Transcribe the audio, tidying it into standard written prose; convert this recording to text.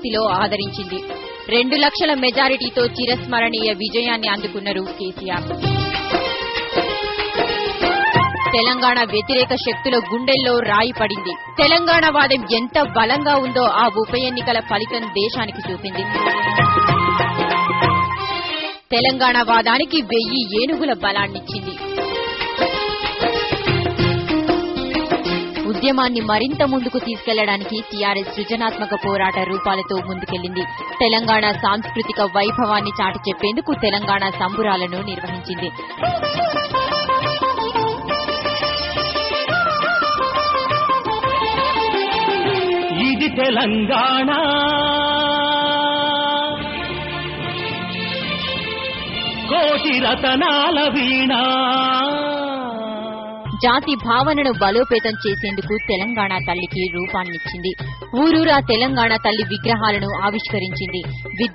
శక్తిలో ఆదరించింది. 2 లక్షల మెజారిటీతో చిరస్మరణీయ విజయాన్ని అందుకున్నారు కేసీఆర్. తెలంగాణ వ్యతిరేక శక్తుల గుండెల్లో రాయి పడింది. తెలంగాణ వాదం ఎంత బలంగా ఉందో ఆ ఉప ఎన్నికల ఫలితం దేశానికి చూపింది. తెలంగాణ వాదానికి 1000 ఏనుగుల బలాన్నిచ్చింది. ఉద్యమాన్ని మరింత ముందుకు తీసుకెళ్లడానికి టీఆర్ఎస్ సృజనాత్మక పోరాట రూపాలతో ముందుకెళ్లింది. తెలంగాణ సాంస్కృతిక వైభవాన్ని చాటి చెప్పేందుకు తెలంగాణ సంబురాలను నిర్వహించింది. ఇది తెలంగాణ కోటి రతనాల వీణ. జాతి భావనను బలోపేతం చేసేందుకు తెలంగాణ తల్లికి రూపాన్నిచ్చింది. ఊరూరా తెలంగాణ తల్లి విగ్రహాలను ఆవిష్కరించింది.